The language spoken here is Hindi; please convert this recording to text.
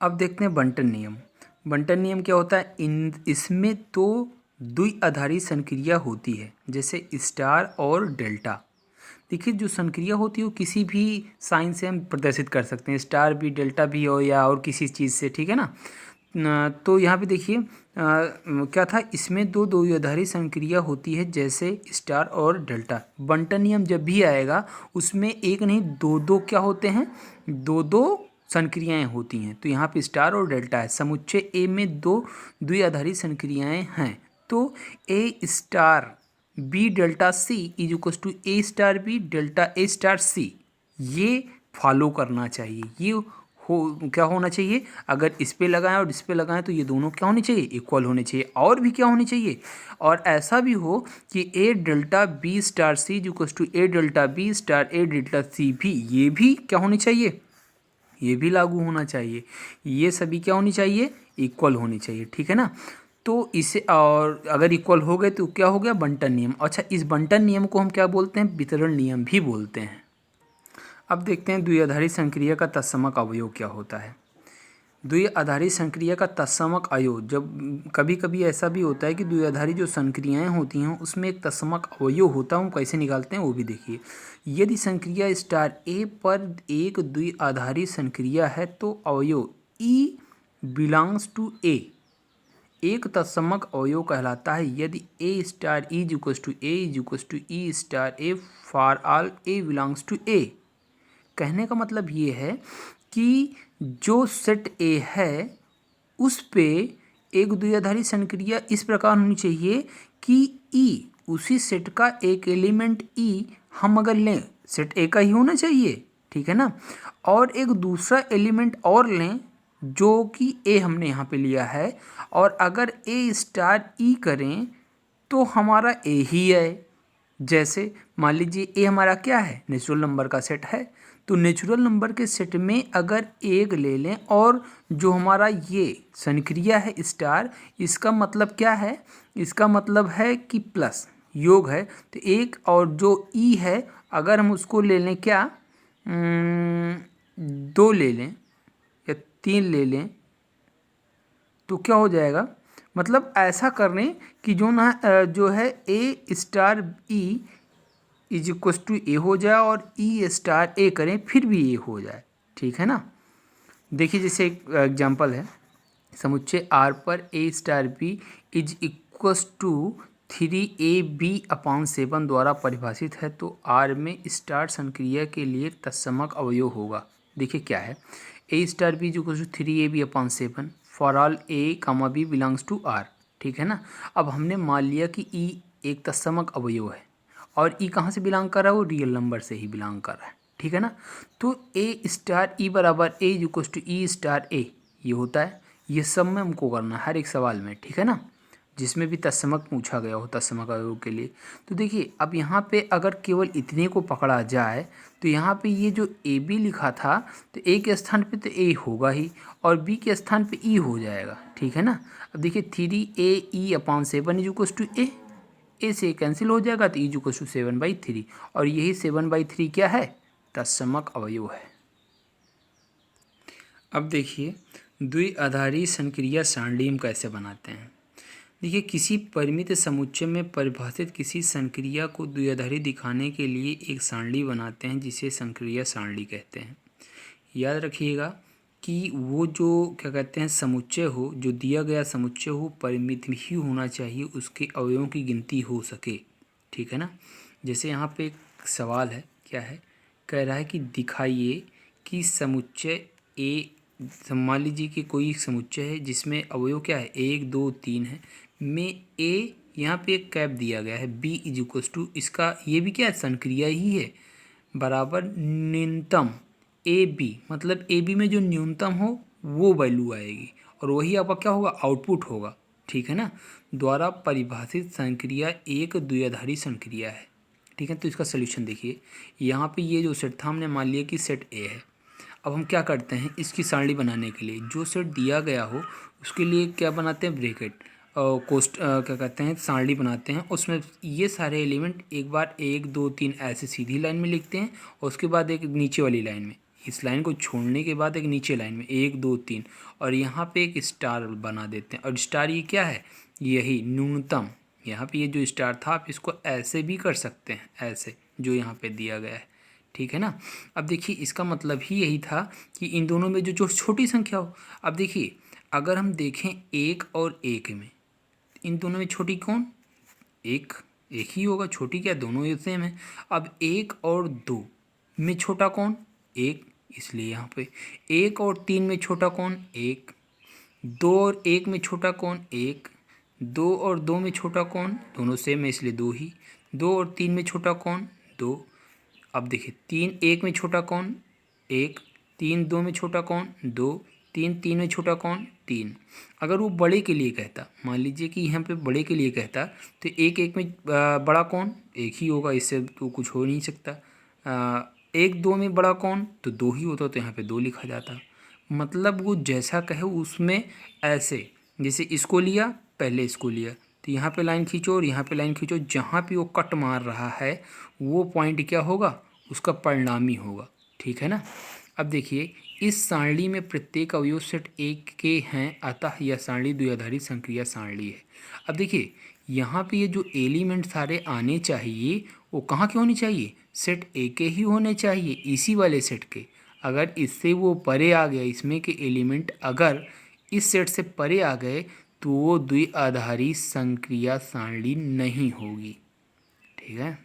अब देखते हैं बंटन नियम। बंटन नियम क्या होता है? इसमें तो द्विआधारी संक्रिया होती है, जैसे स्टार और डेल्टा। देखिए, जो संक्रिया होती है वो किसी भी साइन से हम प्रदर्शित कर सकते हैं, स्टार भी, डेल्टा भी हो या और किसी चीज़ से, ठीक है ना। तो यहाँ पे देखिए क्या था, इसमें दो द्विआधारी संक्रिया होती है जैसे स्टार और डेल्टा। बंटन नियम जब भी आएगा उसमें एक नहीं दो दो क्या होते हैं, दो दो संक्रियाएं होती हैं। तो यहाँ पे स्टार और डेल्टा है, समुच्चय ए में दो द्विआधारी संक्रियाएं हैं। तो A star B delta C is equal to A star B delta A star C, ये फॉलो करना चाहिए। ये हो क्या होना चाहिए, अगर इस पे लगाएं और इस पे लगाएं तो ये दोनों क्या होने चाहिए, इक्वल होने चाहिए। और भी क्या होनी चाहिए, और ऐसा भी हो कि A delta B star C is equal to A delta B star A delta C भी, ये भी क्या होनी चाहिए, ये भी लागू होना चाहिए। ये सभी क्या होनी चाहिए, इक्वल होनी चाहिए, ठीक है ना। तो इसे, और अगर इक्वल हो गए तो क्या हो गया, बंटन नियम। अच्छा, इस बंटन नियम को हम क्या बोलते हैं, वितरण नियम भी बोलते हैं। अब देखते हैं द्विआधारी संक्रिया का तत्समक अवयव क्या होता है। द्विआधारी संक्रिया का तत्समक अवयव, जब कभी कभी ऐसा भी होता है कि द्विआधारी जो संक्रियाएं होती हैं उसमें एक तत्समक अवयव होता है, हम कैसे निकालते हैं वो भी देखिए। यदि संक्रिया स्टार ए पर एक द्विआधारी संक्रिया है तो अवयव ई बिलोंग्स टू ए एक तत्समक अवयव कहलाता है यदि A star is equal to A is equal to E star A for all A belongs to A. कहने का मतलब ये है कि जो सेट ए है उस पे एक द्विआधारी संक्रिया इस प्रकार होनी चाहिए कि ई उसी सेट का एक एलिमेंट ई हम अगर लें, सेट ए का ही होना चाहिए, ठीक है ना, और एक दूसरा एलिमेंट और लें जो कि ए हमने यहाँ पे लिया है, और अगर ए स्टार ई करें तो हमारा ए ही है। जैसे मान लीजिए ए हमारा क्या है, नेचुरल नंबर का सेट है, तो नेचुरल नंबर के सेट में अगर एक ले लें और जो हमारा ये संक्रिया है स्टार, इसका मतलब क्या है, इसका मतलब है कि प्लस योग है। तो एक और जो ई है अगर हम उसको ले लें क्या, दो ले लें या तीन ले लें तो क्या हो जाएगा, मतलब ऐसा करने कि जो ना जो है A star E is equal to A हो जाए और ई स्टार ए करें फिर भी ए हो जाए, ठीक है ना। देखिए जैसे एक एग्जांपल है, समुच्चय आर पर A star B is equal to 3ab/7 द्वारा परिभाषित है तो आर में स्टार संक्रिया के लिए तत्समक अवयव होगा। देखिए क्या है, A star B is equal to 3ab/7 for all A comma B belongs to R, ठीक है ना। अब हमने मान लिया कि ई एक तत्समक अवयव है और ई कहाँ से बिलोंग कर रहा है, वो रियल नंबर से ही बिलोंग कर रहा है, ठीक है ना। तो ए स्टार ई बराबर A is equal to E star A, ये होता है। ये सब में हमको करना है हर एक सवाल में, ठीक है ना, जिसमें भी तत्समक पूछा गया हो तत्समक अवयव के लिए। तो देखिए अब यहाँ पे अगर केवल इतने को पकड़ा जाए तो यहाँ पे ये जो ए बी लिखा था तो ए के स्थान पे तो ए होगा ही और बी के स्थान पे ई हो जाएगा, ठीक है ना। अब देखिए 3a/7 इज इक्व टू ए, ए से कैंसिल हो जाएगा तो इज इक्वल टू 7/3 और यही 7/3 क्या है, तत्समक अवयव है। अब देखिए द्विआधारी संक्रिया सारणी हम कैसे बनाते हैं। देखिए किसी परिमित समुच्चय में परिभाषित किसी संक्रिया को द्विआधारी दिखाने के लिए एक सारणी बनाते हैं जिसे संक्रिया सारणी कहते हैं। याद रखिएगा कि वो जो क्या कहते हैं समुच्चय हो, जो दिया गया समुच्चय हो परिमित ही होना चाहिए, उसके अवयवों की गिनती हो सके, ठीक है ना। जैसे यहाँ पे एक सवाल है, क्या है, कह रहा है कि दिखाइए कि समुच्चय ए, मान लीजिए कि कोई एक समुच्चय है जिसमें अवयव क्या है 1 2 3 है, में ए यहाँ पे एक कैप दिया गया है बी इज इक्वल टू, इसका ये भी क्या है संक्रिया ही है, बराबर न्यूनतम ए बी, मतलब ए बी में जो न्यूनतम हो वो वैल्यू आएगी और वही आपका क्या होगा, आउटपुट होगा, ठीक है ना। द्वारा परिभाषित संक्रिया एक द्विआधारी संक्रिया है, ठीक है। तो इसका सोल्यूशन देखिए, यहाँ पे ये जो सेट था हमने मान लिया कि सेट ए है। अब हम क्या करते हैं, इसकी सारणी बनाने के लिए जो सेट दिया गया हो उसके लिए क्या बनाते हैं, ब्रैकेट कोस्ट क्या कहते हैं सारणी बनाते हैं। उसमें ये सारे एलिमेंट एक बार 1 2 3 ऐसे सीधी लाइन में लिखते हैं और उसके बाद एक नीचे वाली लाइन में इस लाइन को छोड़ने के बाद एक नीचे लाइन में 1 2 3 और यहाँ पे एक स्टार बना देते हैं। और स्टार ये क्या है, यही न्यूनतम। यहाँ पे ये जो स्टार था आप इसको ऐसे भी कर सकते हैं, ऐसे जो यहाँ पे दिया गया है, ठीक है ना। अब देखिए इसका मतलब ही यही था कि इन दोनों में जो जो छोटी संख्या हो। अब देखिए अगर हम देखें 1 और 1 में, इन दोनों में छोटी कौन, एक एक ही होगा, छोटी क्या, दोनों ही सेम है। अब 1 और 2 में छोटा कौन, 1, इसलिए यहाँ पे 1 और 3 में छोटा कौन, 1। 2 और 1 में छोटा कौन, 1। 2 और 2 में छोटा कौन, दोनों सेम है इसलिए 2 ही। 2 और 3 में छोटा कौन, 2। अब देखिए 3 1 में छोटा कौन, 1। 3 2 में छोटा कौन, 2। 3 3 में छोटा कौन, 3। अगर वो बड़े के लिए कहता, मान लीजिए कि यहाँ पे बड़े के लिए कहता, तो 1 1 में बड़ा कौन, 1 ही होगा, इससे तो कुछ हो नहीं सकता। 1 2 में बड़ा कौन, तो 2 ही होता, तो यहाँ पे 2 लिखा जाता। मतलब वो जैसा कहे उसमें ऐसे, जैसे इसको लिया पहले इसको लिया, तो यहाँ पे लाइन खींचो और यहाँ पे लाइन खींचो, जहाँ पे वो कट मार रहा है वो पॉइंट क्या होगा, उसका परिणामी होगा, ठीक है ना। अब देखिए इस सारणी में प्रत्येक अवयव सेट एक के हैं, अतः यह सारणी द्विआधारी संक्रिया सारणी है। अब देखिए यहाँ पे ये जो एलिमेंट सारे आने चाहिए वो कहाँ के होने चाहिए, सेट ए के ही होने चाहिए, इसी वाले सेट के। अगर इससे वो परे आ गया, इसमें के एलिमेंट अगर इस सेट से परे आ गए तो वो द्विआधारी संक्रिया सारणी नहीं होगी, ठीक है।